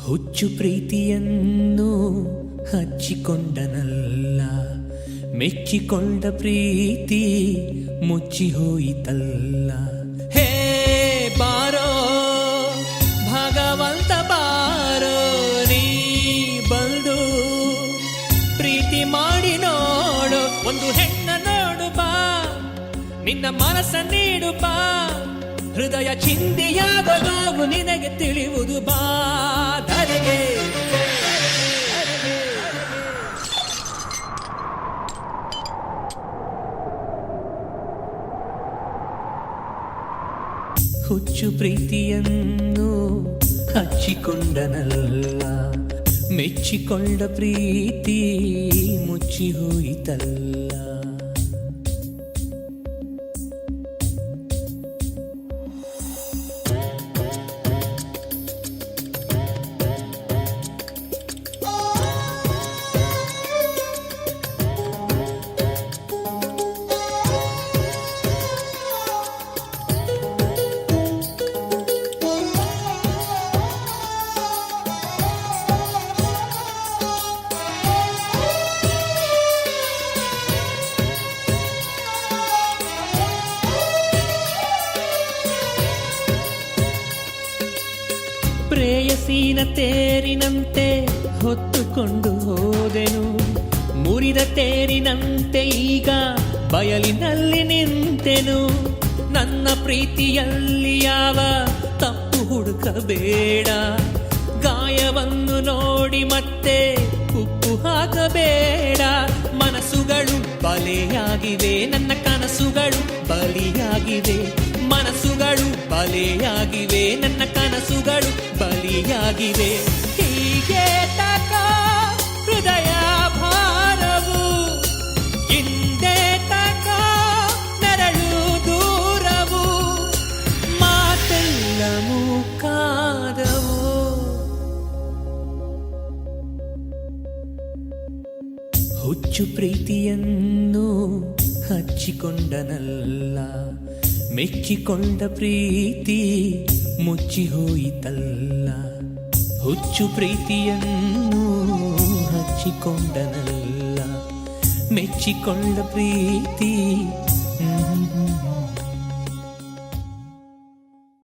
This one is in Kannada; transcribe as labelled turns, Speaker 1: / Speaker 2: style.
Speaker 1: ಹುಚ್ಚು ಪ್ರೀತಿಯನ್ನು ಹಚ್ಚಿಕೊಂಡನಲ್ಲ, ಮೆಚ್ಚಿಕೊಂಡ ಪ್ರೀತಿ ಮುಚ್ಚಿ ಹೋಯಿತಲ್ಲ. ಹೇ ಬಾರೋ ಭಗವಂತ ಬಾರೋ, ನೀ ಬಂದು ಪ್ರೀತಿ ಮಾಡಿ ನೋಡು. ಒಂದು ಹೆಣ್ಣ ನೋಡು ಬಾ, ನಿನ್ನ ಮನಸ್ಸ ನೀಡು ಬಾ, ಹೃದಯ ಚಿಂದಿಯಾಗದು ನಿನಗೆ ತಿಳಿಯುವುದು ಬಾ ಧರೆಗೆ. ಹುಚ್ಚು ಪ್ರೀತಿಯನ್ನು ಹಚ್ಚಿಕೊಂಡನಲ್ಲ, ಮೆಚ್ಚಿಕೊಂಡ ಪ್ರೀತಿ ಮುಚ್ಚಿ ಹೋಯಿತಲ್ಲ. ಪ್ರೇಯಸೀನ ತೇರಿನಂತೆ ಹೊತ್ತುಕೊಂಡು ಹೋದೆನು, ಮುರಿದ ತೇರಿನಂತೆ ಈಗ ಬಯಲಿನಲ್ಲಿ ನಿಂತೆನು. ನನ್ನ ಪ್ರೀತಿಯಲ್ಲಿ ಯಾವ ತಪ್ಪು ಹುಡುಕಬೇಡ, ಗಾಯವನ್ನು ನೋಡಿ ಮತ್ತೆ ಉಪ್ಪು ಹಾಕಬೇಡ. ಮನಸ್ಸುಗಳು ಬಲೆಯಾಗಿವೆ, ನನ್ನ ಕನಸುಗಳು ಬಲಿಯಾಗಿವೆ. ಮನಸ್ಸುಗಳು ಬಲೆಯಾಗಿವೆ, ನನ್ನ ಕನಸುಗಳು ಬಲಿಯಾಗಿವೆ. ಹೀಗೆ ತಕ ಹೃದಯ ಭಾರವು, ಹಿಂದೆ ತಕ ನೆರಳು ದೂರವು, ಮಾತೆಲ್ಲ ಮೂಕಾದವು. ಹುಚ್ಚು ಪ್ರೀತಿಯನ್ನು ಹಚ್ಚಿಕೊಂಡನಲ್ಲ, ಮೆಚ್ಚಿಕೊಂಡ ಪ್ರೀತಿ ಮುಚ್ಚಿ ಹೋಯಿತಲ್ಲ. ಹುಚ್ಚು ಪ್ರೀತಿಯನ್ನು ಹಚ್ಚಿಕೊಂಡನಲ್ಲ, ಮೆಚ್ಚಿಕೊಂಡ ಪ್ರೀತಿ